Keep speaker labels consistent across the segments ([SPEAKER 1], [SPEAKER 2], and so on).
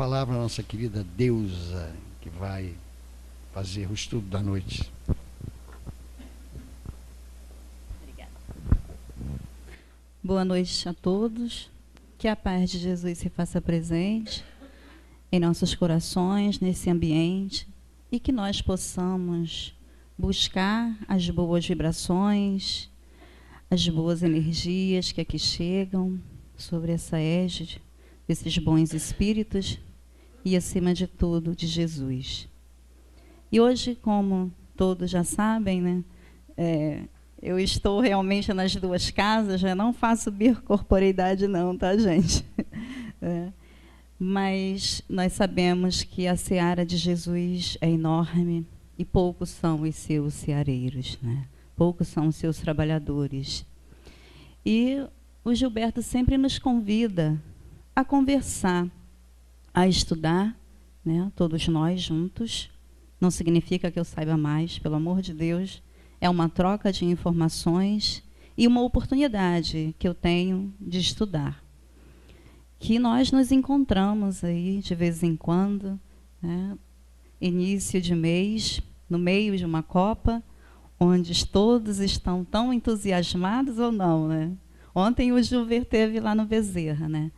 [SPEAKER 1] palavra a nossa querida Deusa, que vai fazer o estudo da noite.
[SPEAKER 2] Obrigada. Boa noite a todos. Que a paz de Jesus se faça presente em nossos corações, nesse ambiente, e que nós possamos buscar as boas vibrações, as boas energias que aqui chegam sobre essa égide desses bons espíritos e, acima de tudo, de Jesus. E hoje, como todos já sabem, né, eu estou realmente nas duas casas, já não faço bicorporeidade não, tá, gente? Mas nós sabemos que a seara de Jesus é enorme e poucos são os seus seareiros, né? Poucos são os seus trabalhadores. E o Gilberto sempre nos convida a conversar, a estudar, né? Todos nós juntos. Não significa que eu saiba mais, pelo amor de Deus. É uma troca de informações e uma oportunidade que eu tenho de estudar. Que nós nos encontramos aí de vez em quando, né? Início de mês, no meio de uma Copa, onde todos estão tão entusiasmados ou não, né? Ontem o Gilver esteve lá no Bezerra, né?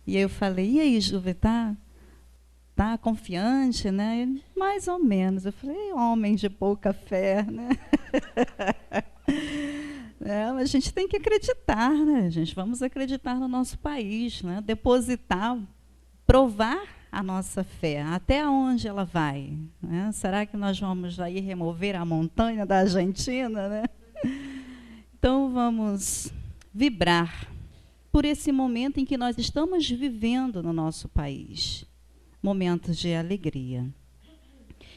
[SPEAKER 2] E eu falei, e aí, Gilver, tá confiante, né? Ele, mais ou menos. Eu falei, homem de pouca fé, né? A gente tem que acreditar, né, gente? Vamos acreditar no nosso país, né? Depositar, provar a nossa fé, até onde ela vai, né? Será que nós vamos aí remover a montanha da Argentina, né? Então vamos vibrar por esse momento em que nós estamos vivendo no nosso país, momentos de alegria.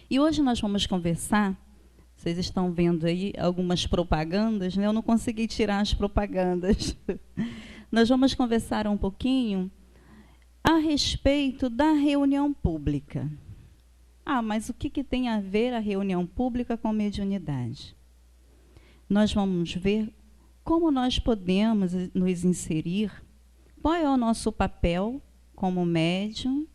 [SPEAKER 2] E hoje nós vamos conversar. Vocês estão vendo aí algumas propagandas, né? Eu não consegui tirar as propagandas. Nós vamos conversar um pouquinho a respeito da reunião pública. Mas o que tem a ver a reunião pública com mediunidade? Nós vamos ver como nós podemos nos inserir, qual é o nosso papel como médium,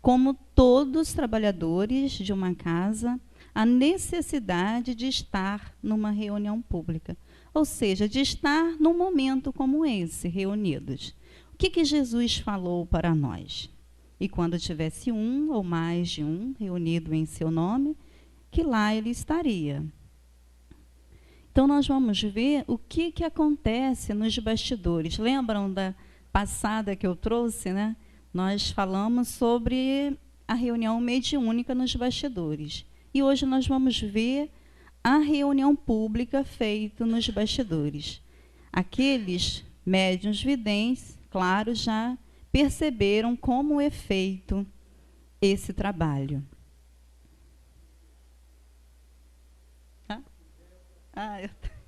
[SPEAKER 2] como todos os trabalhadores de uma casa, a necessidade de estar numa reunião pública, ou seja, de estar num momento como esse, reunidos. O que Jesus falou para nós? E quando tivesse um ou mais de um reunido em seu nome, que lá ele estaria. Então, nós vamos ver o que acontece nos bastidores. Lembram da passada que eu trouxe, né? Nós falamos sobre a reunião mediúnica nos bastidores. E hoje nós vamos ver a reunião pública feita nos bastidores. Aqueles médiuns videntes, claro, já perceberam como é feito esse trabalho.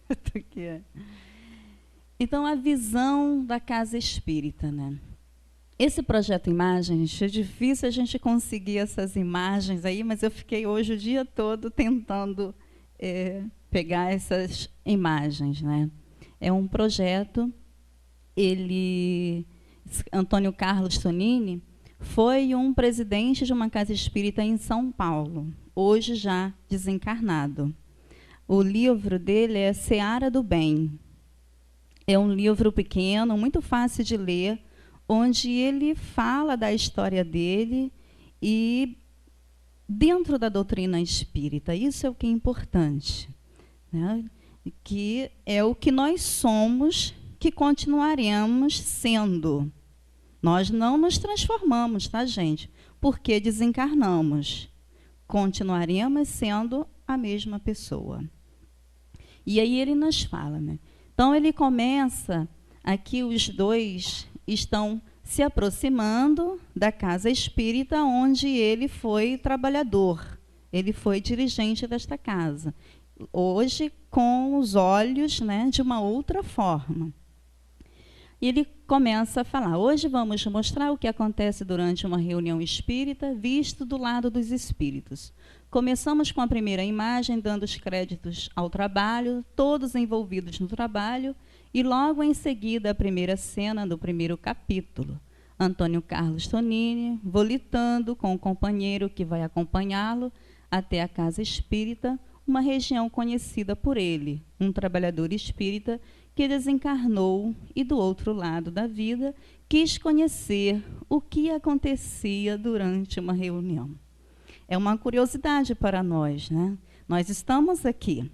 [SPEAKER 2] Eu tô aqui. Então, a visão da casa espírita, né? Esse projeto Imagens, é difícil a gente conseguir essas imagens aí, mas eu fiquei hoje o dia todo tentando pegar essas imagens, né? É um projeto, Antônio Carlos Tonini foi um presidente de uma casa espírita em São Paulo, hoje já desencarnado. O livro dele é Seara do Bem. É um livro pequeno, muito fácil de ler, onde ele fala da história dele e dentro da doutrina espírita. Isso é o que é importante, né? Que é o que nós somos, que continuaremos sendo. Nós não nos transformamos, tá, gente? Porque desencarnamos. Continuaremos sendo a mesma pessoa. E aí ele nos fala, né? Então ele começa, aqui os dois estão se aproximando da casa espírita onde ele foi trabalhador, ele foi dirigente desta casa. Hoje, com os olhos, né, de uma outra forma. E ele começa a falar, hoje vamos mostrar o que acontece durante uma reunião espírita, visto do lado dos espíritos. Começamos com a primeira imagem, dando os créditos ao trabalho, todos envolvidos no trabalho, e logo em seguida a primeira cena do primeiro capítulo, Antônio Carlos Tonini, volitando com o companheiro que vai acompanhá-lo até a casa espírita, uma região conhecida por ele, um trabalhador espírita que desencarnou e, do outro lado da vida, quis conhecer o que acontecia durante uma reunião. É uma curiosidade para nós, né? Nós estamos aqui.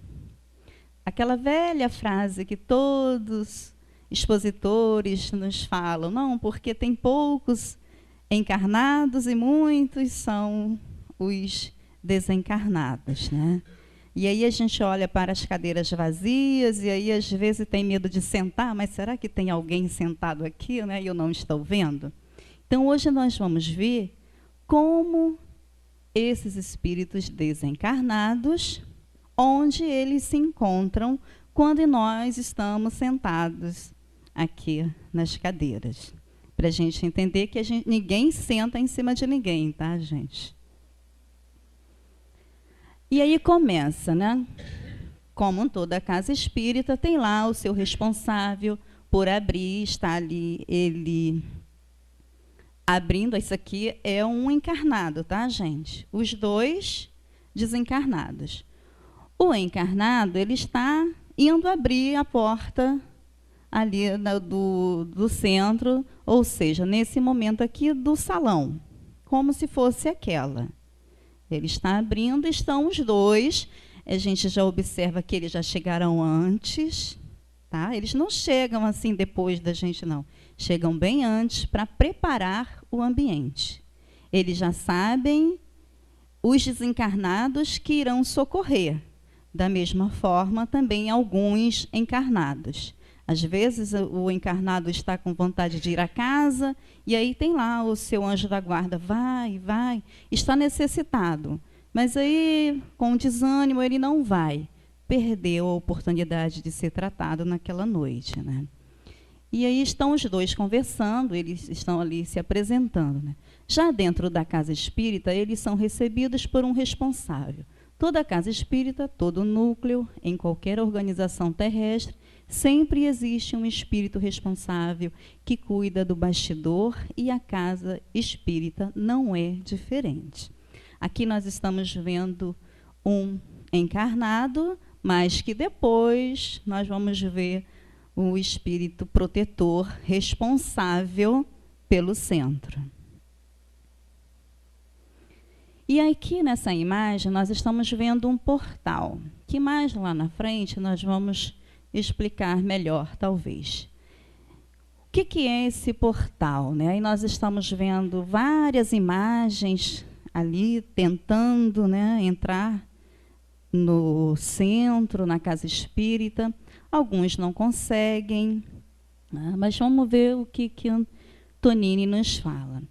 [SPEAKER 2] Aquela velha frase que todos expositores nos falam, não, porque tem poucos encarnados e muitos são os desencarnados, né? E aí a gente olha para as cadeiras vazias e aí às vezes tem medo de sentar, mas será que tem alguém sentado aqui, né? E eu não estou vendo? Então hoje nós vamos ver como esses espíritos desencarnados, onde eles se encontram quando nós estamos sentados aqui nas cadeiras. Para a gente entender que ninguém senta em cima de ninguém, tá, gente? E aí começa, né? Como toda casa espírita, tem lá o seu responsável por abrir, está ali ele abrindo. Isso aqui é um encarnado, tá, gente? Os dois desencarnados. O encarnado, ele está indo abrir a porta ali do centro, ou seja, nesse momento aqui do salão, como se fosse aquela. Ele está abrindo, estão os dois. A gente já observa que eles já chegaram antes, tá? Eles não chegam assim depois da gente, não. Chegam bem antes para preparar o ambiente. Eles já sabem os desencarnados que irão socorrer. Da mesma forma, também alguns encarnados. Às vezes, o encarnado está com vontade de ir à casa, e aí tem lá o seu anjo da guarda, vai, está necessitado. Mas aí, com desânimo, ele não vai. Perdeu a oportunidade de ser tratado naquela noite, né? E aí estão os dois conversando, eles estão ali se apresentando, né? Já dentro da casa espírita, eles são recebidos por um responsável. Toda casa espírita, todo núcleo, em qualquer organização terrestre, sempre existe um espírito responsável que cuida do bastidor e a casa espírita não é diferente. Aqui nós estamos vendo um encarnado, mas que depois nós vamos ver o espírito protetor responsável pelo centro. E aqui nessa imagem nós estamos vendo um portal, que mais lá na frente nós vamos explicar melhor, talvez. O que é esse portal, né? Aí nós estamos vendo várias imagens ali tentando, né, entrar no centro, na casa espírita. Alguns não conseguem, né? Mas vamos ver o que Tonini nos fala.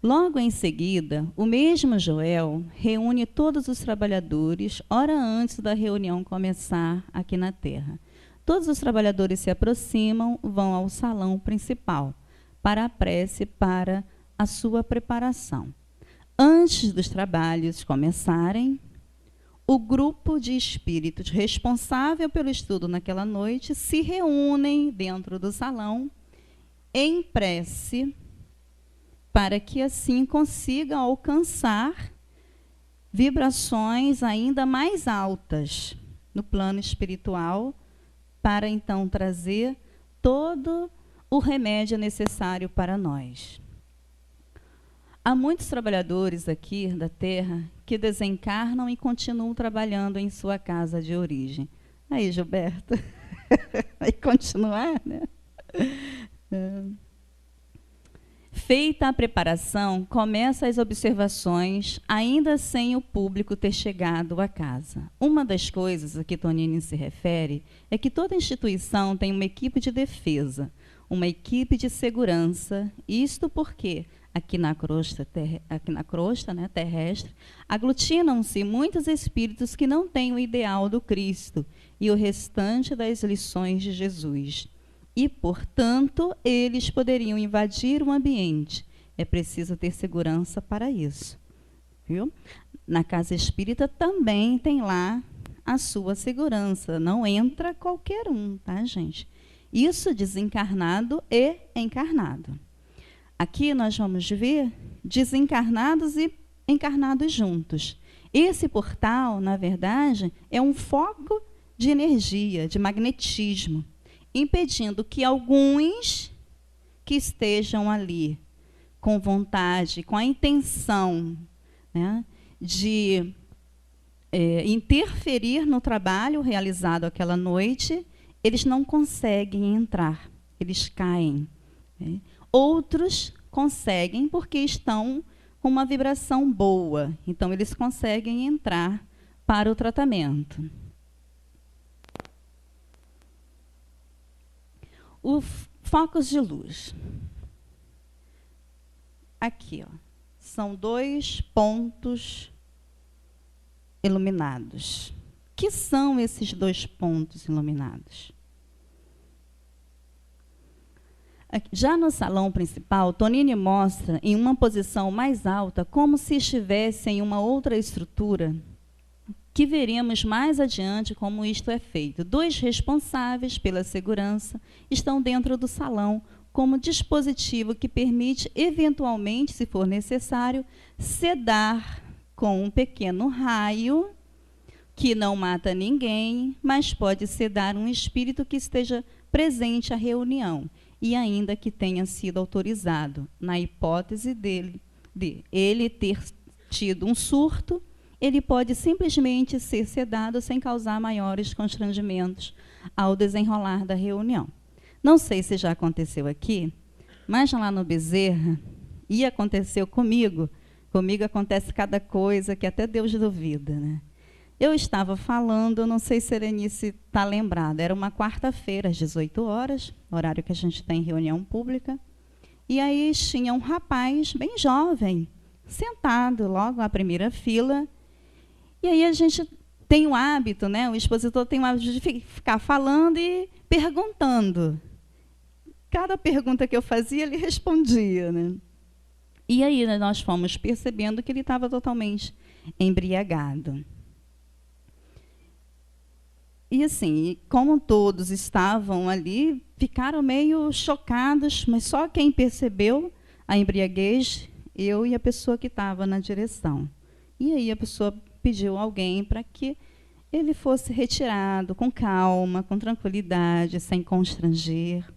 [SPEAKER 2] Logo em seguida, o mesmo Joel reúne todos os trabalhadores, hora antes da reunião começar aqui na Terra. Todos os trabalhadores se aproximam, vão ao salão principal para a prece, para a sua preparação. Antes dos trabalhos começarem, o grupo de espíritos responsável pelo estudo naquela noite se reúnem dentro do salão em prece, para que assim consigam alcançar vibrações ainda mais altas no plano espiritual, para então trazer todo o remédio necessário para nós. Há muitos trabalhadores aqui da Terra que desencarnam e continuam trabalhando em sua casa de origem. Aí, Gilberto, vai continuar, né? Feita a preparação, começa as observações, ainda sem o público ter chegado à casa. Uma das coisas a que Tonini se refere é que toda instituição tem uma equipe de defesa, uma equipe de segurança, isto porque aqui na crosta terrestre, aglutinam-se muitos espíritos que não têm o ideal do Cristo e o restante das lições de Jesus. E, portanto, eles poderiam invadir o ambiente. É preciso ter segurança para isso. Viu? Na casa espírita também tem lá a sua segurança. Não entra qualquer um, tá, gente? Isso desencarnado e encarnado. aqui nós vamos ver desencarnados e encarnados juntos. Esse portal, na verdade, é um foco de energia, de magnetismo, impedindo que alguns que estejam ali com vontade, com a intenção, né, de interferir no trabalho realizado aquela noite, eles não conseguem entrar, eles caem. Né? Outros conseguem porque estão com uma vibração boa, então eles conseguem entrar para o tratamento. Os focos de luz. Aqui, ó, são 2 pontos iluminados. O que são esses 2 pontos iluminados? Já no salão principal, Tonini mostra em uma posição mais alta, como se estivesse em uma outra estrutura, que veremos mais adiante como isto é feito. 2 responsáveis pela segurança estão dentro do salão, como dispositivo que permite, eventualmente, se for necessário, sedar com um pequeno raio, que não mata ninguém, mas pode sedar um espírito que esteja presente à reunião, e ainda que tenha sido autorizado, na hipótese de ele ter tido um surto, ele pode simplesmente ser sedado sem causar maiores constrangimentos ao desenrolar da reunião. Não sei se já aconteceu aqui, mas lá no Bezerra, e aconteceu comigo acontece cada coisa que até Deus duvida, né? Eu estava falando, não sei se a Erenice está lembrada, era uma quarta-feira, às 18 horas, horário que a gente tem reunião pública, e aí tinha um rapaz bem jovem, sentado logo na primeira fila, e aí a gente tem o hábito, né, o expositor tem o hábito de ficar falando e perguntando. Cada pergunta que eu fazia, ele respondia, né? E aí nós fomos percebendo que ele estava totalmente embriagado. E assim, como todos estavam ali, ficaram meio chocados, mas só quem percebeu a embriaguez, eu e a pessoa que estava na direção. E aí a pessoa pediu a alguém para que ele fosse retirado com calma, com tranquilidade, sem constranger.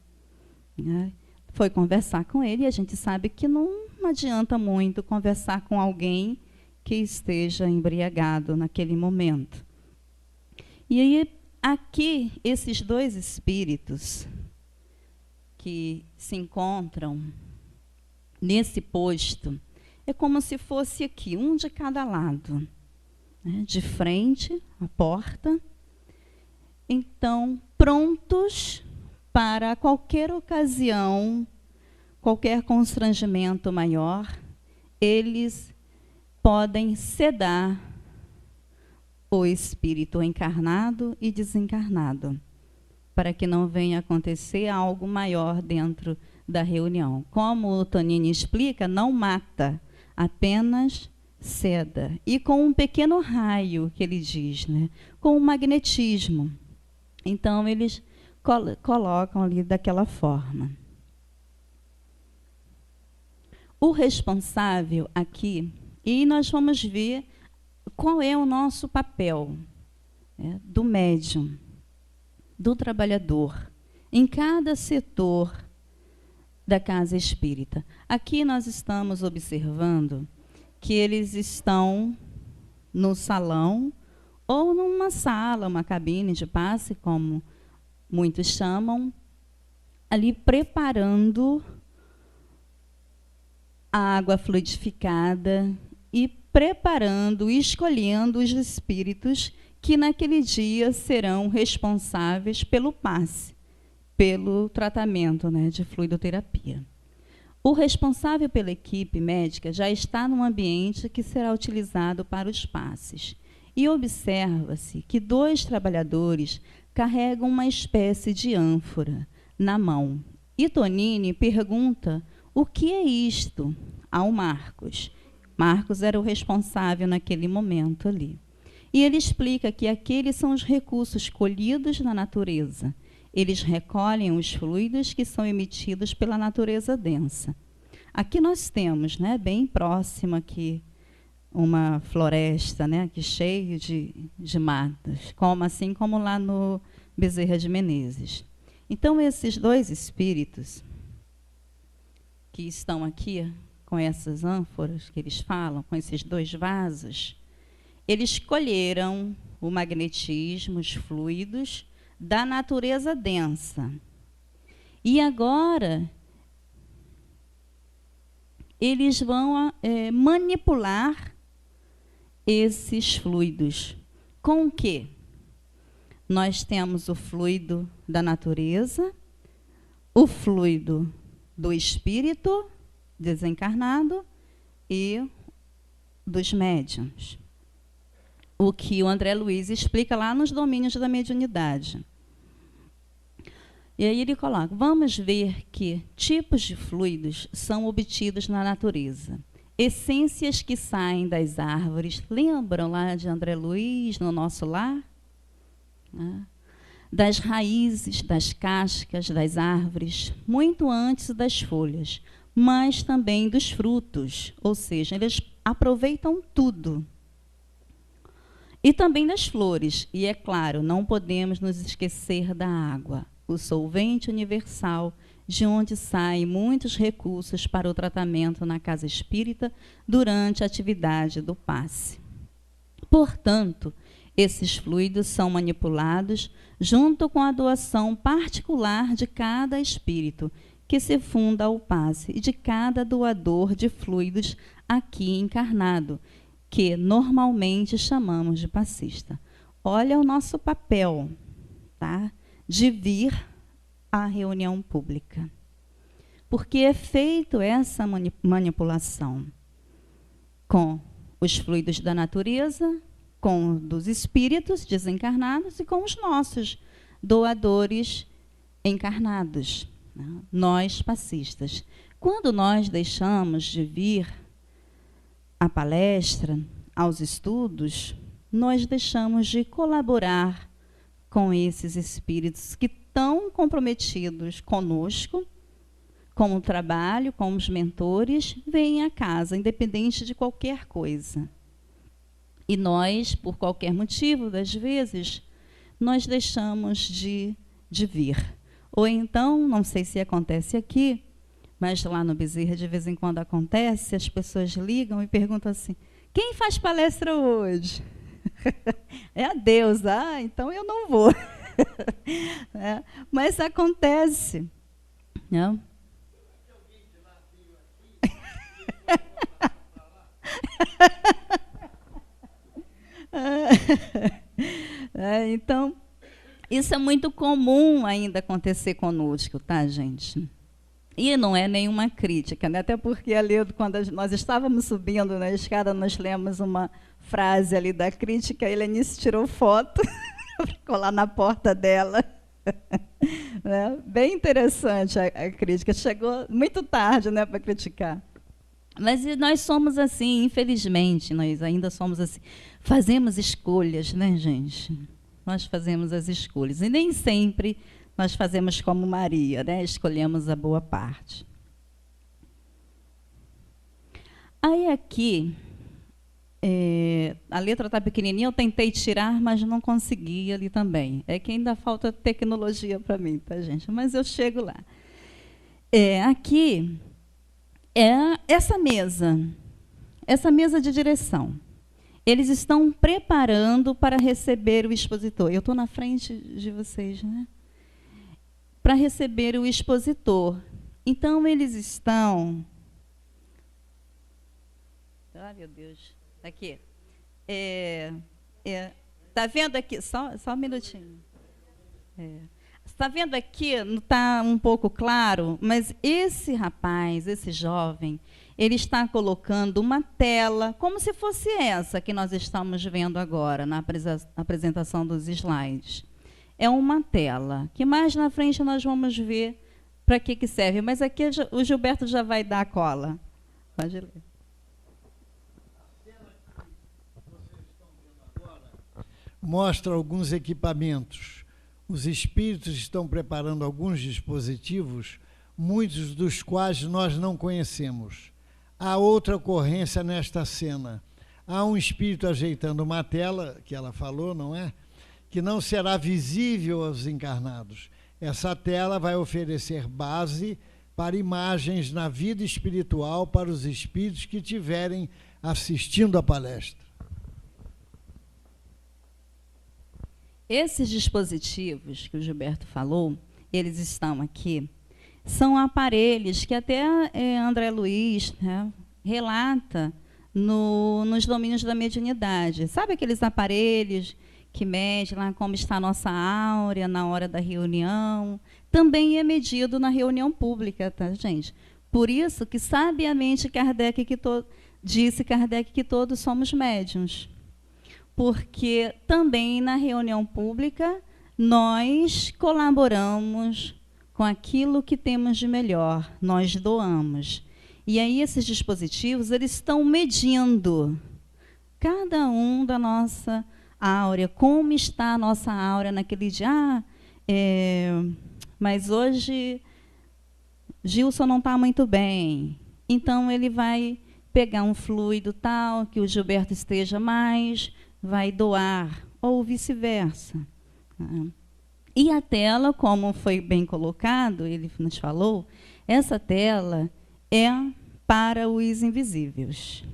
[SPEAKER 2] Né? Foi conversar com ele, e a gente sabe que não adianta muito conversar com alguém que esteja embriagado naquele momento. E aí, aqui, esses 2 espíritos que se encontram nesse posto, é como se fosse aqui, um de cada lado, né? De frente, a porta. Então, prontos para qualquer ocasião, qualquer constrangimento maior, eles podem sedar o espírito encarnado e desencarnado, para que não venha acontecer algo maior dentro da reunião. Como o Tonini explica, não mata, apenas seda. E com um pequeno raio, que ele diz, né? Com um magnetismo. Então, eles colocam ali daquela forma. O responsável aqui, e nós vamos ver qual é o nosso papel, né, do médium, do trabalhador, em cada setor da casa espírita. Aqui nós estamos observando que eles estão no salão ou numa sala, uma cabine de passe, como muitos chamam, ali preparando a água fluidificada e preparando, escolhendo os espíritos que naquele dia serão responsáveis pelo passe, pelo tratamento, né, de fluidoterapia. O responsável pela equipe médica já está no ambiente que será utilizado para os passes. E observa-se que 2 trabalhadores carregam uma espécie de ânfora na mão. E Tonini pergunta o que é isto ao Marcos. Marcos era o responsável naquele momento ali. E ele explica que aqueles são os recursos colhidos na natureza. Eles recolhem os fluidos que são emitidos pela natureza densa. Aqui nós temos, né, bem próximo aqui, uma floresta, né, aqui cheio de matas, assim como lá no Bezerra de Menezes. Então, esses dois espíritos que estão aqui, com essas ânforas que eles falam, com esses dois vasos, eles colheram o magnetismo, os fluidos da natureza densa. E agora eles vão manipular esses fluidos. Com o quê? Nós temos o fluido da natureza, o fluido do espírito desencarnado e dos médiuns. O que o André Luiz explica lá nos domínios da mediunidade. E aí ele coloca, vamos ver que tipos de fluidos são obtidos na natureza. Essências que saem das árvores, lembram lá de André Luiz, no nosso lar? Das raízes, das cascas das árvores, muito antes das folhas, mas também dos frutos, ou seja, eles aproveitam tudo. E também das flores, e é claro, não podemos nos esquecer da água, o solvente universal, de onde saem muitos recursos para o tratamento na casa espírita durante a atividade do passe. Portanto, esses fluidos são manipulados junto com a doação particular de cada espírito que se funda ao passe e de cada doador de fluidos aqui encarnado, que normalmente chamamos de passista. Olha o nosso papel, tá? De vir à reunião pública. Porque é feito essa manipulação com os fluidos da natureza, com dos espíritos desencarnados e com os nossos doadores encarnados, né? Nós passistas. Quando nós deixamos de vir à palestra, aos estudos, nós deixamos de colaborar com esses espíritos que estão comprometidos conosco, com o trabalho, com os mentores, vêm à casa, independente de qualquer coisa. E nós, por qualquer motivo, das vezes, nós deixamos de vir. Ou então, não sei se acontece aqui, mas lá no Bezerra, de vez em quando acontece, as pessoas ligam e perguntam assim, quem faz palestra hoje? É a Deus. Ah, então eu não vou. Mas acontece. Não? Então, isso é muito comum ainda acontecer conosco, tá, gente? E não é nenhuma crítica, né? Até porque ali, quando nós estávamos subindo na escada, nós lemos uma frase ali da crítica, a Helenice tirou foto para colar na porta dela. Né? Bem interessante a crítica. Chegou muito tarde, né, para criticar. Mas nós somos assim, infelizmente, nós ainda somos assim. Fazemos escolhas, né, gente? Nós fazemos as escolhas. E nem sempre nós fazemos como Maria, né? Escolhemos a boa parte. Aí aqui, a letra está pequenininha, eu tentei tirar, mas não consegui ali também. É que ainda falta tecnologia para mim, tá, gente? Mas eu chego lá. Aqui é essa mesa de direção. Eles estão preparando para receber o expositor. Eu estou na frente de vocês, né? Para receber o expositor. Então, eles estão... Ah, meu Deus. Aqui. Está vendo aqui? Só um minutinho. Está vendo aqui? Não está um pouco claro, mas esse rapaz, esse jovem, ele está colocando uma tela, como se fosse essa que nós estamos vendo agora, na apresentação dos slides. É uma tela, que mais na frente nós vamos ver para que serve. Mas aqui o Gilberto já vai dar a cola. Pode ler.
[SPEAKER 3] Mostra alguns equipamentos. Os espíritos estão preparando alguns dispositivos muitos dos quais nós não conhecemos. Há outra ocorrência nesta cena. Há um espírito ajeitando uma tela, que ela falou, não é? Que não será visível aos encarnados. Essa tela vai oferecer base para imagens na vida espiritual para os espíritos que estiverem assistindo a palestra.
[SPEAKER 2] Esses dispositivos que o Gilberto falou, eles estão aqui, são aparelhos que até André Luiz, né, relata nos domínios da mediunidade. Sabe aqueles aparelhos que medem lá como está a nossa áurea na hora da reunião? Também é medido na reunião pública, tá, gente? Por isso que, sabiamente, disse Kardec que todos somos médiuns. Porque também na reunião pública nós colaboramos com aquilo que temos de melhor, nós doamos. E aí esses dispositivos, eles estão medindo cada um da nossa áurea, como está a nossa áurea naquele dia. Mas hoje Gilson não está muito bem, então ele vai pegar um fluido tal, que o Gilberto esteja mais, vai doar, ou vice-versa. E a tela, como foi bem colocado, ele nos falou, essa tela é para os invisíveis.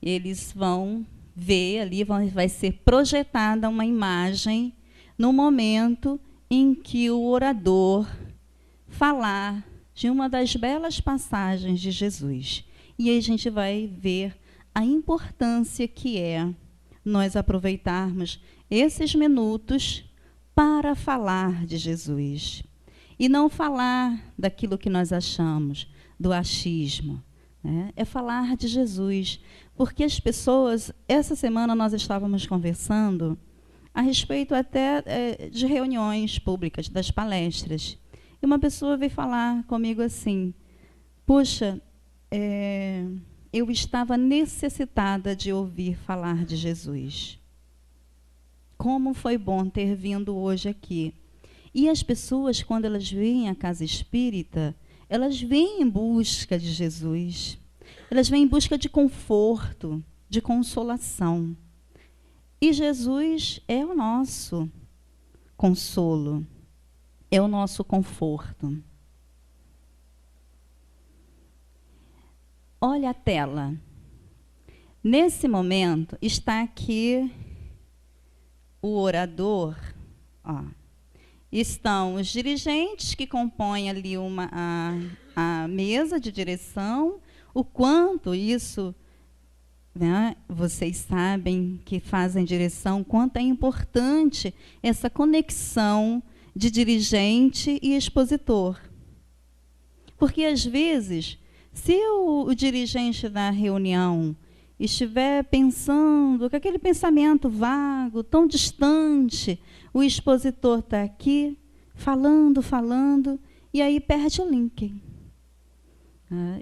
[SPEAKER 2] Eles vão ver ali, vai ser projetada uma imagem no momento em que o orador falar de uma das belas passagens de Jesus. E aí a gente vai ver a importância que é nós aproveitarmos esses minutos para falar de Jesus. E não falar daquilo que nós achamos, do achismo, né? É falar de Jesus. Porque as pessoas, essa semana nós estávamos conversando a respeito até de reuniões públicas, das palestras. E uma pessoa veio falar comigo assim, puxa, eu estava necessitada de ouvir falar de Jesus. Como foi bom ter vindo hoje aqui. E as pessoas, quando elas vêm à casa espírita, elas vêm em busca de Jesus. Elas vêm em busca de conforto, de consolação. E Jesus é o nosso consolo, é o nosso conforto. Olha a tela. Nesse momento, está aqui o orador. Ó. Estão os dirigentes que compõem ali a mesa de direção. O quanto isso, né, vocês sabem que fazem direção, quanto é importante essa conexão de dirigente e expositor. Porque, às vezes, se o dirigente da reunião estiver pensando com aquele pensamento vago, tão distante, o expositor está aqui, falando, e aí perde o link.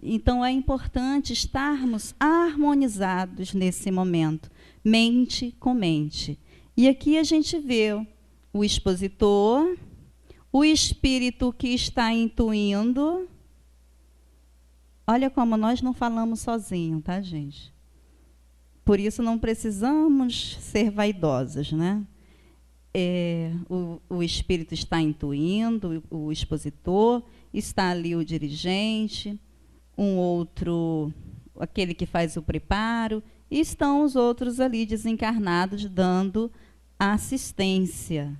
[SPEAKER 2] Então, é importante estarmos harmonizados nesse momento, mente com mente. E aqui a gente vê o expositor, o espírito que está intuindo. Olha como nós não falamos sozinho, tá, gente? Por isso não precisamos ser vaidosos, né? O espírito está intuindo, o expositor, está ali o dirigente, um outro, aquele que faz o preparo, e estão os outros ali desencarnados dando a assistência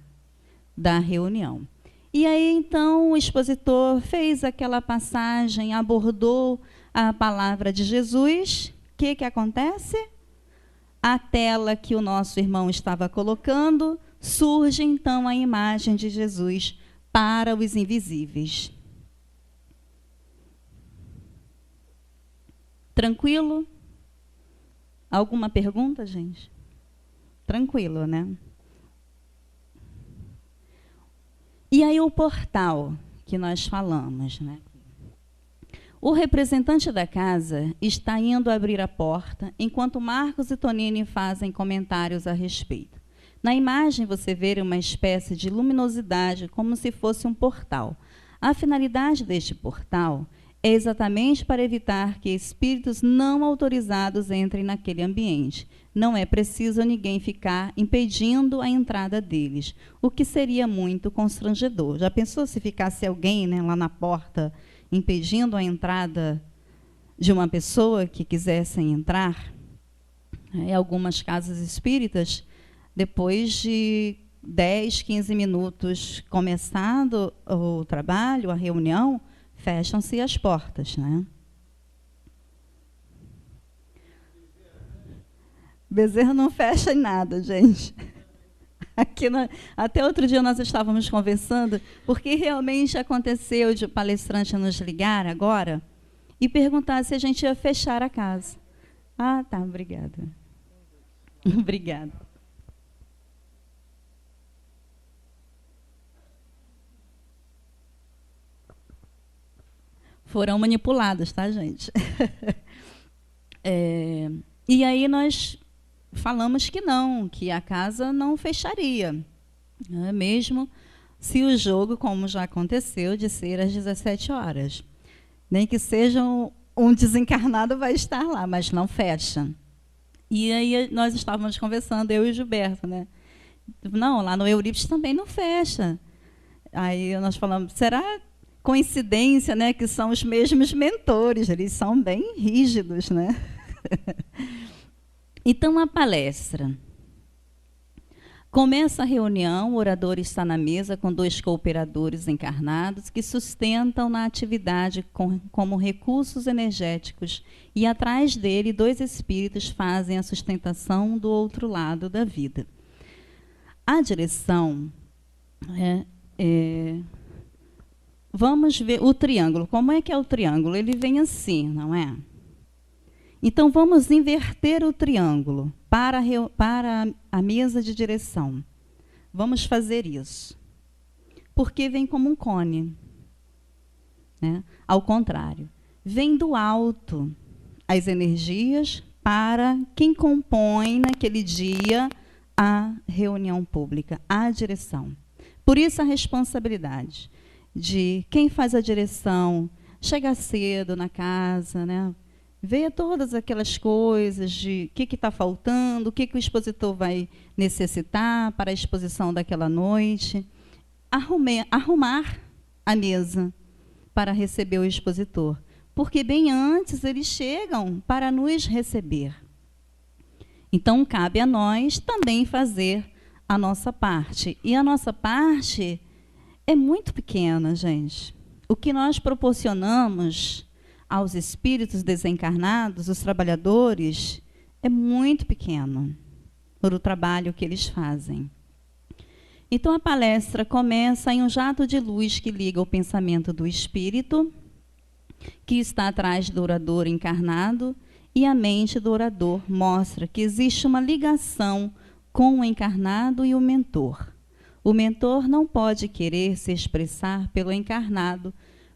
[SPEAKER 2] da reunião. E aí, então, o expositor fez aquela passagem, abordou a palavra de Jesus. O que acontece? A tela que o nosso irmão estava colocando, surge, então, a imagem de Jesus para os invisíveis. Tranquilo? Alguma pergunta, gente? Tranquilo, né? E aí o portal que nós falamos, né? O representante da casa está indo abrir a porta, enquanto Marcos e Tonini fazem comentários a respeito. Na imagem você vê uma espécie de luminosidade, como se fosse um portal. A finalidade deste portal é exatamente para evitar que espíritos não autorizados entrem naquele ambiente. Não é preciso ninguém ficar impedindo a entrada deles, o que seria muito constrangedor. Já pensou se ficasse alguém, né, lá na porta impedindo a entrada de uma pessoa que quisesse entrar? Em algumas casas espíritas, depois de 10, 15 minutos começado o trabalho, a reunião, fecham-se as portas, né? Bezerra não fecha em nada, gente. Até outro dia nós estávamos conversando, porque realmente aconteceu de o palestrante nos ligar agora e perguntar se a gente ia fechar a casa. Ah, tá, obrigada. Obrigada. Foram manipuladas, tá, gente? E aí nós falamos que não, que a casa não fecharia, né? Mesmo se o jogo, como já aconteceu, de ser às 17 horas. Nem que seja um desencarnado vai estar lá, mas não fecha. E aí nós estávamos conversando, eu e o Gilberto, né? Não, lá no Eurípides também não fecha. Aí nós falamos, será coincidência, né, que são os mesmos mentores, eles são bem rígidos, né? Então, a palestra. Começa a reunião, o orador está na mesa com 2 cooperadores encarnados que sustentam na atividade como recursos energéticos e atrás dele 2 espíritos fazem a sustentação do outro lado da vida. A direção vamos ver o triângulo. Como é que é o triângulo? Ele vem assim, não é? Então, vamos inverter o triângulo para a mesa de direção. Vamos fazer isso. Porque vem como um cone, né? Ao contrário. Vem do alto as energias para quem compõe naquele dia a reunião pública, a direção. Por isso a responsabilidade de quem faz a direção, chega cedo na casa, né? Vê todas aquelas coisas de o que está faltando, o que o expositor vai necessitar para a exposição daquela noite. Arrumar a mesa para receber o expositor, porque bem antes eles chegam para nos receber. Então, cabe a nós também fazer a nossa parte. E a nossa parte é muito pequena, gente. O que nós proporcionamos aos espíritos desencarnados, os trabalhadores, é muito pequeno por o trabalho que eles fazem. Então, a palestra começa em um jato de luz que liga o pensamento do espírito, que está atrás do orador encarnado, e a mente do orador mostra que existe uma ligação com o encarnado e o mentor. O mentor não pode querer se expressar pelo encarnado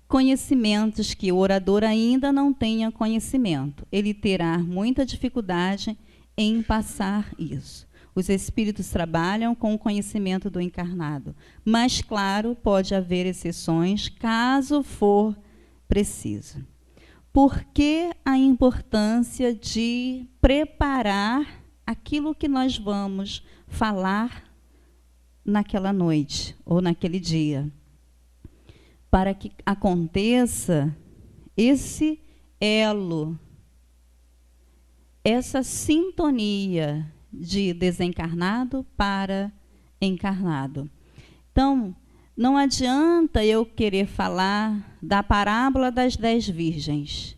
[SPEAKER 2] conhecimentos que o orador ainda não tenha conhecimento. Ele terá muita dificuldade em passar isso. Os espíritos trabalham com o conhecimento do encarnado, mas, claro, pode haver exceções, caso for preciso. Por que a importância de preparar aquilo que nós vamos falar naquela noite ou naquele dia? Para que aconteça esse elo, essa sintonia de desencarnado para encarnado. Então, não adianta eu querer falar da parábola das 10 virgens,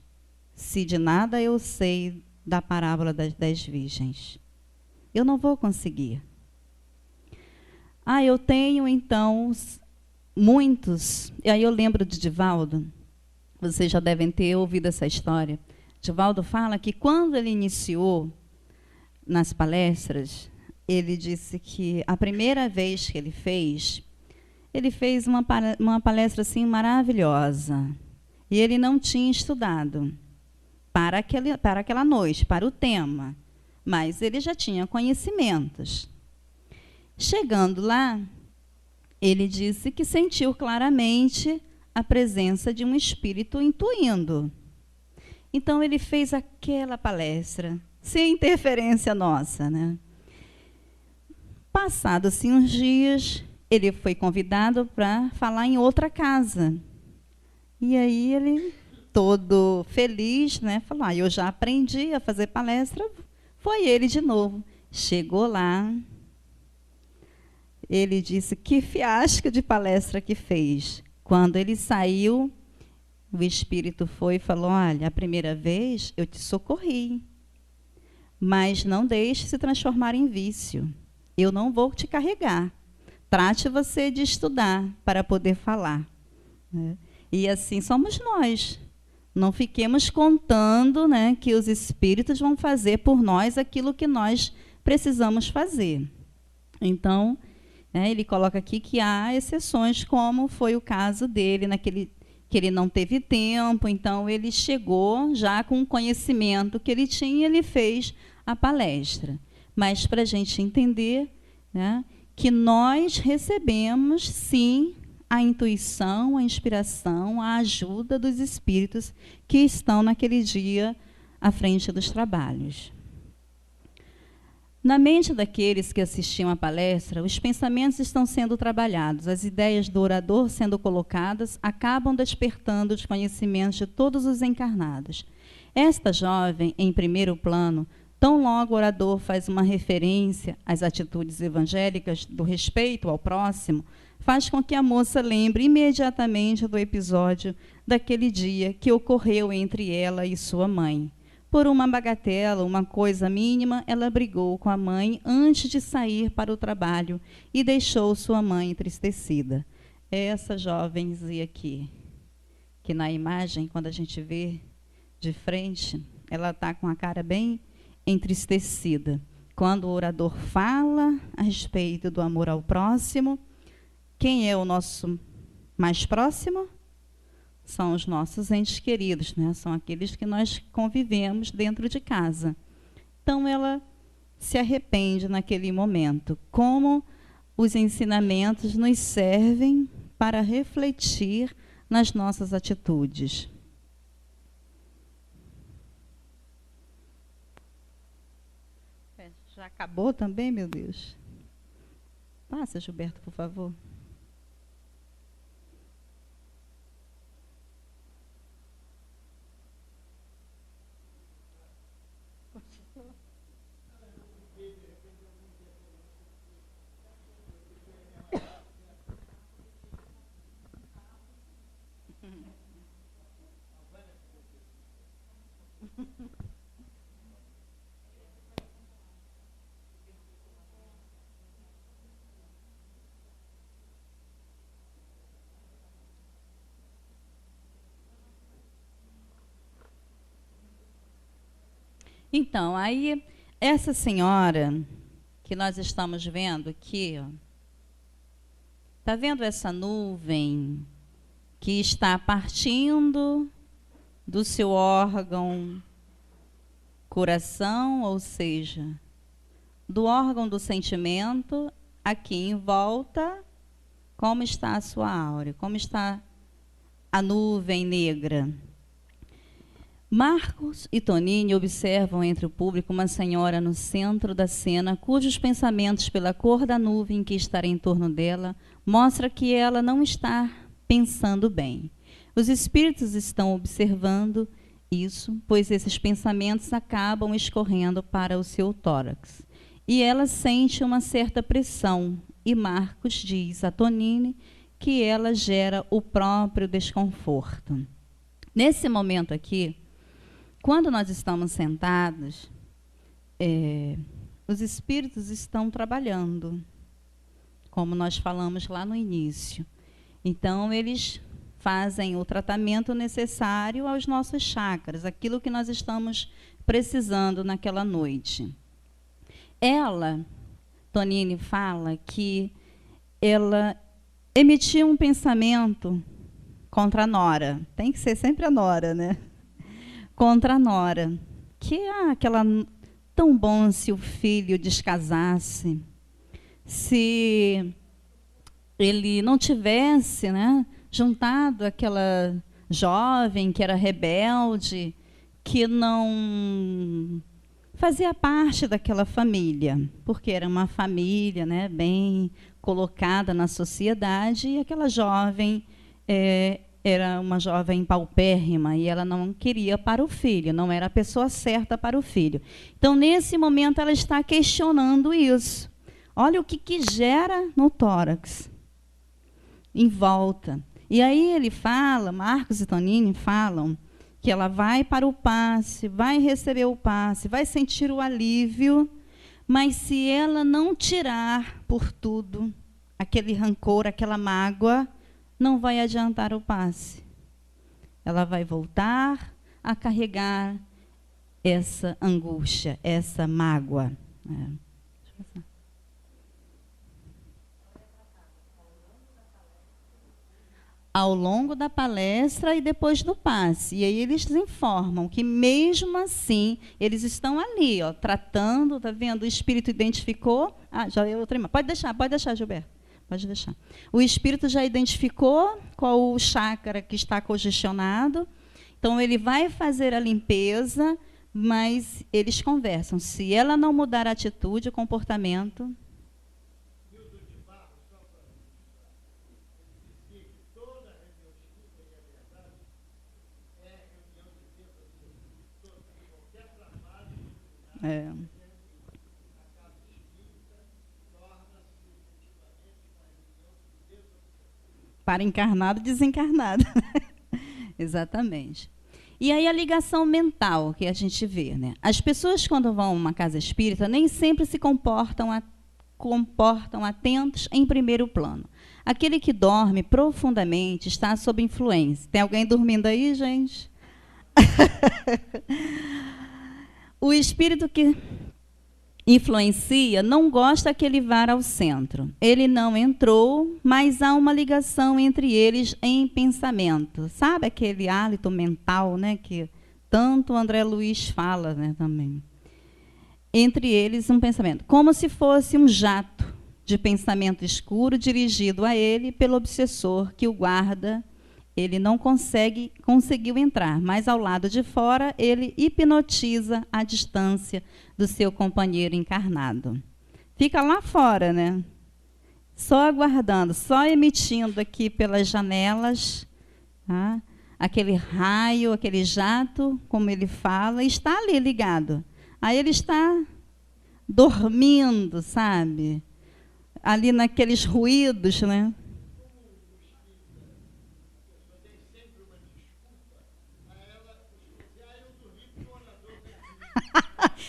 [SPEAKER 2] se de nada eu sei da parábola das 10 virgens. Eu não vou conseguir. Eu tenho, então, muitos. E aí eu lembro de Divaldo, vocês já devem ter ouvido essa história. Divaldo fala que quando ele iniciou nas palestras, ele disse que a primeira vez que ele fez uma palestra assim maravilhosa. E ele não tinha estudado para aquela noite, para o tema, mas ele já tinha conhecimentos. Chegando lá, ele disse que sentiu claramente a presença de um espírito intuindo. Então, ele fez aquela palestra, sem interferência nossa, né? Passados-se uns dias, ele foi convidado para falar em outra casa. E aí ele, todo feliz, né, falou, eu já aprendi a fazer palestra. Foi ele de novo. Chegou lá, ele disse, que fiasco de palestra que fez. Quando ele saiu, o espírito foi e falou, olha, a primeira vez eu te socorri, mas não deixe se transformar em vício. Eu não vou te carregar. Trate você de estudar para poder falar. E assim somos nós. Não fiquemos contando, né, que os espíritos vão fazer por nós aquilo que nós precisamos fazer. Então, ele coloca aqui que há exceções, como foi o caso dele, que ele não teve tempo, então ele chegou já com o conhecimento que ele tinha, ele fez a palestra. Mas para a gente entender, né, que nós recebemos, sim, a intuição, a inspiração, a ajuda dos espíritos que estão naquele dia à frente dos trabalhos. Na mente daqueles que assistiam à palestra, os pensamentos estão sendo trabalhados, as ideias do orador sendo colocadas, acabam despertando os conhecimentos de todos os encarnados. Esta jovem, em primeiro plano, tão logo o orador faz uma referência às atitudes evangélicas do respeito ao próximo, faz com que a moça lembre imediatamente do episódio daquele dia que ocorreu entre ela e sua mãe. Por uma bagatela, uma coisa mínima, ela brigou com a mãe antes de sair para o trabalho e deixou sua mãe entristecida. Essa jovenzinha aqui, que na imagem, quando a gente vê de frente, ela está com a cara bem entristecida. Quando o orador fala a respeito do amor ao próximo, quem é o nosso mais próximo? São os nossos entes queridos, né? São aqueles que nós convivemos dentro de casa. Então, ela se arrepende naquele momento. Como os ensinamentos nos servem para refletir nas nossas atitudes. Já acabou também, meu Deus? Passa, Gilberto, por favor. Então, aí, essa senhora que nós estamos vendo aqui, está vendo essa nuvem que está partindo do seu órgão coração, ou seja, do órgão do sentimento, aqui em volta, como está a sua áurea, como está a nuvem negra. Marcos e Tonini observam entre o público uma senhora no centro da cena, cujos pensamentos, pela cor da nuvem que está em torno dela, mostra que ela não está pensando bem. Os espíritos estão observando isso, pois esses pensamentos acabam escorrendo para o seu tórax. E ela sente uma certa pressão, e Marcos diz a Tonini que ela gera o próprio desconforto. Nesse momento aqui, quando nós estamos sentados, os espíritos estão trabalhando, como nós falamos lá no início. Então, eles fazem o tratamento necessário aos nossos chakras, aquilo que nós estamos precisando naquela noite. Ela, Tonini fala que ela emitiu um pensamento contra a nora. Tem que ser sempre a nora, né? Contra a nora, que aquela tão bom se o filho descasasse, se ele não tivesse, né, juntado aquela jovem que era rebelde, que não fazia parte daquela família, porque era uma família, né, bem colocada na sociedade, e aquela jovem era uma jovem paupérrima, e ela não queria para o filho, não era a pessoa certa para o filho. Então, nesse momento, ela está questionando isso. Olha o que gera no tórax, em volta. E aí ele fala, Marcos e Tonini falam, que ela vai para o passe, vai receber o passe, vai sentir o alívio, mas se ela não tirar por tudo aquele rancor, aquela mágoa, não vai adiantar o passe. Ela vai voltar a carregar essa angústia, essa mágoa. Deixa eu passar. Ao longo da palestra e depois do passe. E aí eles informam que, mesmo assim, eles estão ali, ó, tratando, tá vendo? O espírito identificou. Ah, já é outra imagem. Pode deixar, Gilberto. Pode deixar. O espírito já identificou qual o chakra que está congestionado. Então, ele vai fazer a limpeza, mas eles conversam. Se ela não mudar a atitude, o comportamento... Para encarnado e desencarnado. Exatamente. E aí a ligação mental que a gente vê, né? As pessoas, quando vão a uma casa espírita, nem sempre se comportam atentos em primeiro plano. Aquele que dorme profundamente está sob influência. Tem alguém dormindo aí, gente? O espírito que influencia não gosta que ele vá ao centro. Ele não entrou, mas há uma ligação entre eles em pensamento. Sabe aquele hálito mental, né, que tanto o André Luiz fala, né, também. Entre eles um pensamento, como se fosse um jato de pensamento escuro dirigido a ele pelo obsessor que o guarda. Ele não conseguiu entrar, mas ao lado de fora ele hipnotiza a distância do seu companheiro encarnado. Fica lá fora, né? Só aguardando, só emitindo aqui pelas janelas, tá? Aquele raio, aquele jato, como ele fala, está ali ligado. Aí ele está dormindo, sabe? Ali naqueles ruídos, né?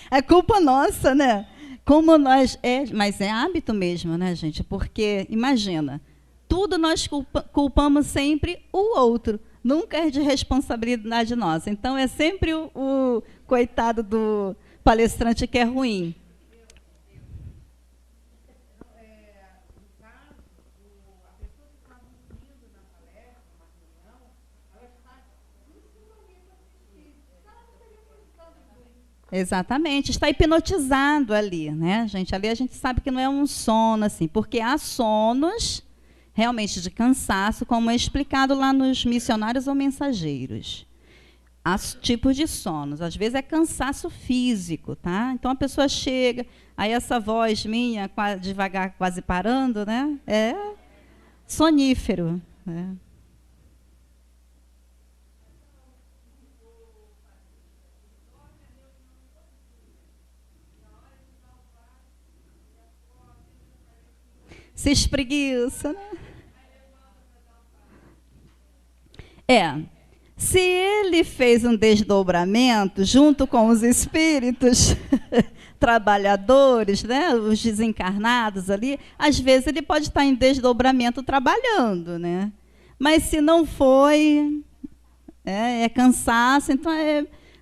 [SPEAKER 2] É culpa nossa, né? Como nós mas é hábito mesmo, né, gente? Porque imagina, tudo nós culpamos sempre o outro, nunca é de responsabilidade nossa. Então é sempre o coitado do palestrante que é ruim. Exatamente, está hipnotizado ali, né, gente? Ali a gente sabe que não é um sono, assim, porque há sonos realmente de cansaço, como é explicado lá nos Missionários ou Mensageiros. Há tipos de sonos, às vezes é cansaço físico, tá? Então a pessoa chega, aí essa voz minha, devagar, quase parando, né? É sonífero, né? Se espreguiça, né? Se ele fez um desdobramento junto com os espíritos trabalhadores, né, os desencarnados ali, às vezes ele pode estar em desdobramento trabalhando, né? Mas se não foi, é cansaço, então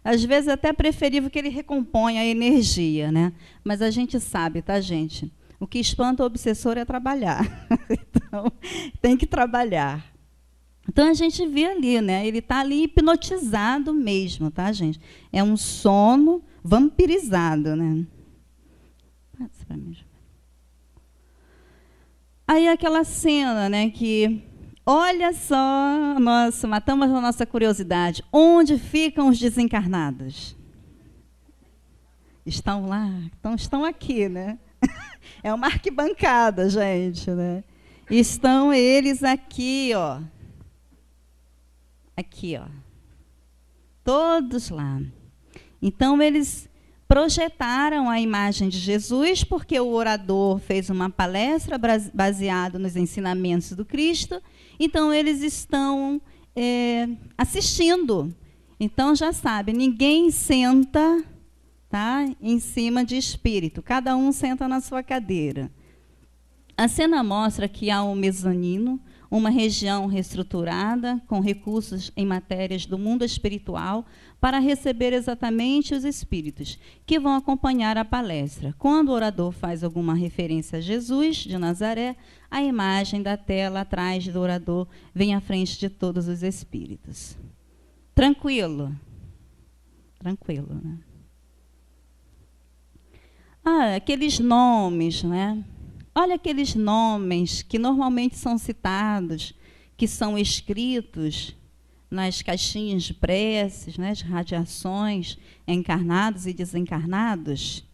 [SPEAKER 2] às vezes é até preferível que ele recomponha a energia, né? Mas a gente sabe, tá, gente? O que espanta o obsessor é trabalhar. Então, tem que trabalhar. Então, a gente vê ali, né? Ele está ali hipnotizado mesmo, tá, gente? É um sono vampirizado, né? Passa para mim. Aí aquela cena, né, que, olha só, nós matamos a nossa curiosidade. Onde ficam os desencarnados? Estão lá, então estão aqui, né? É uma arquibancada, gente, né? Estão eles aqui, ó. Aqui, ó. Todos lá. Então, eles projetaram a imagem de Jesus, porque o orador fez uma palestra baseada nos ensinamentos do Cristo. Então, eles estão assistindo. Então, já sabe, ninguém senta, tá, em cima de espírito. Cada um senta na sua cadeira. A cena mostra que há um mezanino, uma região reestruturada com recursos em matérias do mundo espiritual para receber exatamente os espíritos que vão acompanhar a palestra. Quando o orador faz alguma referência a Jesus de Nazaré, a imagem da tela atrás do orador vem à frente de todos os espíritos. Tranquilo? Tranquilo, né? Aqueles nomes, né? Olha aqueles nomes que normalmente são citados, que são escritos nas caixinhas de preces, né, de radiações, encarnados e desencarnados. O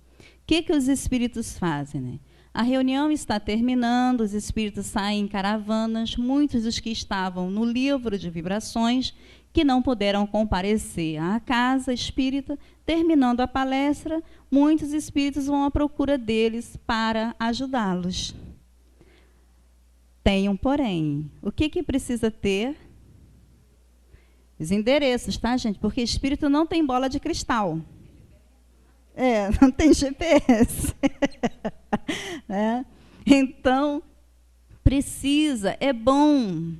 [SPEAKER 2] que os espíritos fazem, né? A reunião está terminando, os espíritos saem em caravanas, muitos dos que estavam no livro de vibrações, que não puderam comparecer à casa espírita, terminando a palestra, muitos espíritos vão à procura deles para ajudá-los. Tem um porém. O que precisa ter? Os endereços, tá, gente? Porque espírito não tem bola de cristal. Não tem GPS. Né? Então, precisa, é bom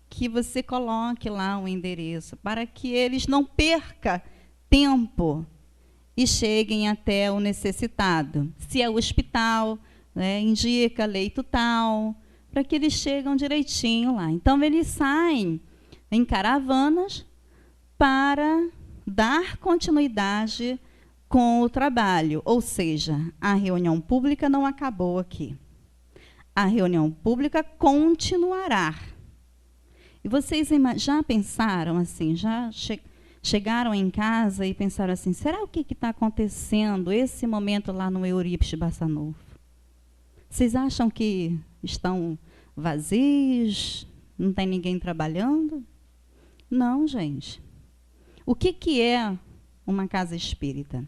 [SPEAKER 2] que você coloque lá um endereço, para que eles não percam tempo e cheguem até o necessitado. Se é o hospital, né, indica leito tal, para que eles cheguem direitinho lá. Então, eles saem em caravanas para dar continuidade com o trabalho. Ou seja, a reunião pública não acabou aqui. A reunião pública continuará. E vocês já pensaram assim, já chegaram em casa e pensaram assim, será o que está acontecendo esse momento lá no Eurípides Bassanufo? Vocês acham que estão vazios, não tem ninguém trabalhando? Não, gente. O que é uma casa espírita?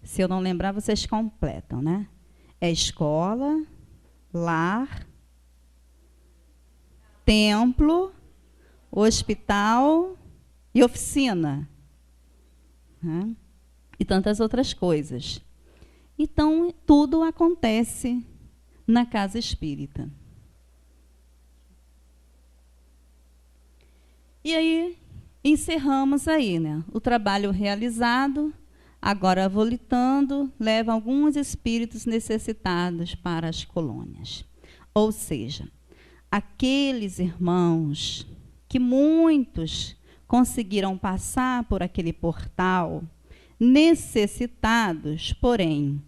[SPEAKER 2] Se eu não lembrar, vocês completam, né? É escola, lar, templo, hospital e oficina, né? E tantas outras coisas. Então, tudo acontece na casa espírita. E aí, encerramos aí, né? O trabalho realizado, agora volitando, leva alguns espíritos necessitados para as colônias. Ou seja, aqueles irmãos que muitos conseguiram passar por aquele portal, necessitados, porém,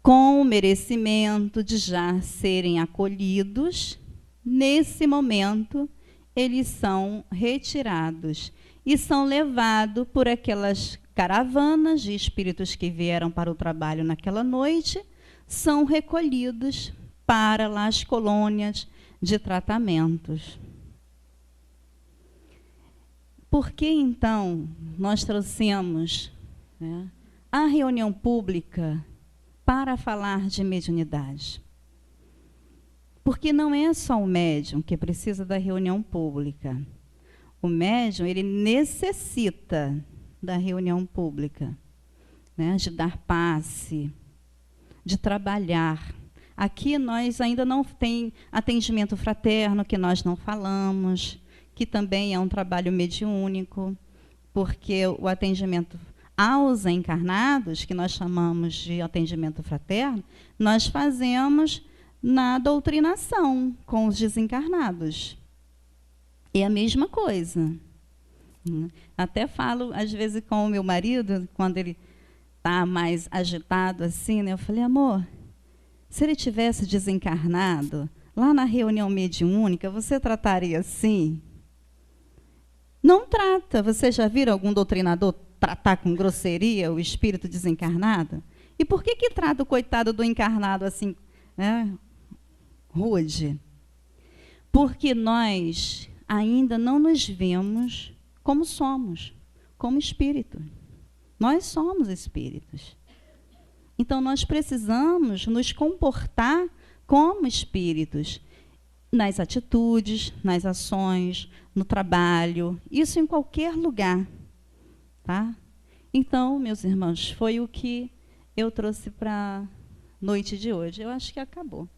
[SPEAKER 2] com o merecimento de já serem acolhidos, nesse momento, eles são retirados e são levados por aquelas caravanas de espíritos que vieram para o trabalho naquela noite, são recolhidos para lá as colônias de tratamentos. Por que, então, nós trouxemos, né, a reunião pública para falar de mediunidade? Porque não é só o médium que precisa da reunião pública. O médium, ele necessita da reunião pública, né, de dar passe, de trabalhar. Aqui nós ainda não tem atendimento fraterno, que nós não falamos, que também é um trabalho mediúnico, porque o atendimento aos encarnados, que nós chamamos de atendimento fraterno, nós fazemos na doutrinação com os desencarnados. É a mesma coisa. Até falo, às vezes, com o meu marido, quando ele está mais agitado assim, né? Eu falei, amor, Se ele tivesse desencarnado, lá na reunião mediúnica, você trataria assim? Não trata. Você já viu algum doutrinador tratar com grosseria o espírito desencarnado? E por que trata o coitado do encarnado assim, né, rude? Porque nós ainda não nos vemos como somos, como espírito. Nós somos espíritos. Então, nós precisamos nos comportar como espíritos, nas atitudes, nas ações, no trabalho, isso em qualquer lugar. Tá? Então, meus irmãos, foi o que eu trouxe para a noite de hoje. Eu acho que acabou.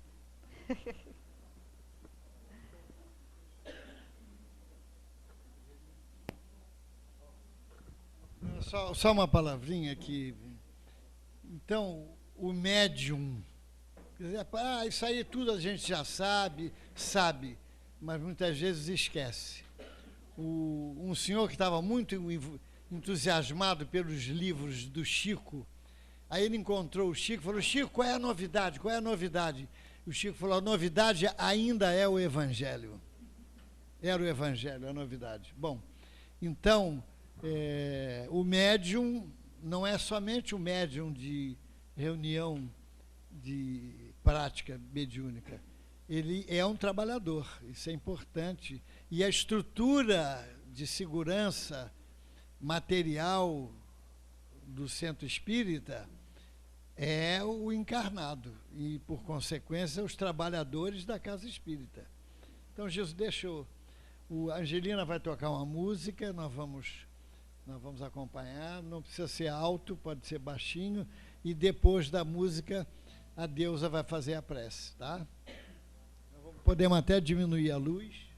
[SPEAKER 3] Só uma palavrinha aqui. Então, o médium, isso aí tudo a gente já sabe, mas muitas vezes esquece. Um senhor que estava muito entusiasmado pelos livros do Chico, aí ele encontrou o Chico e falou: Chico, qual é a novidade? Qual é a novidade? O Chico falou: a novidade ainda é o Evangelho. Era o Evangelho, a novidade. Bom, então, o médium não é somente o médium de reunião de prática mediúnica. Ele é um trabalhador, isso é importante. E a estrutura de segurança material do centro espírita é o encarnado e, por consequência, os trabalhadores da casa espírita. Então, Jesus deixou. A Angelina vai tocar uma música, nós vamos acompanhar, não precisa ser alto, pode ser baixinho, e depois da música a deusa vai fazer a prece, tá? Podemos até diminuir a luz.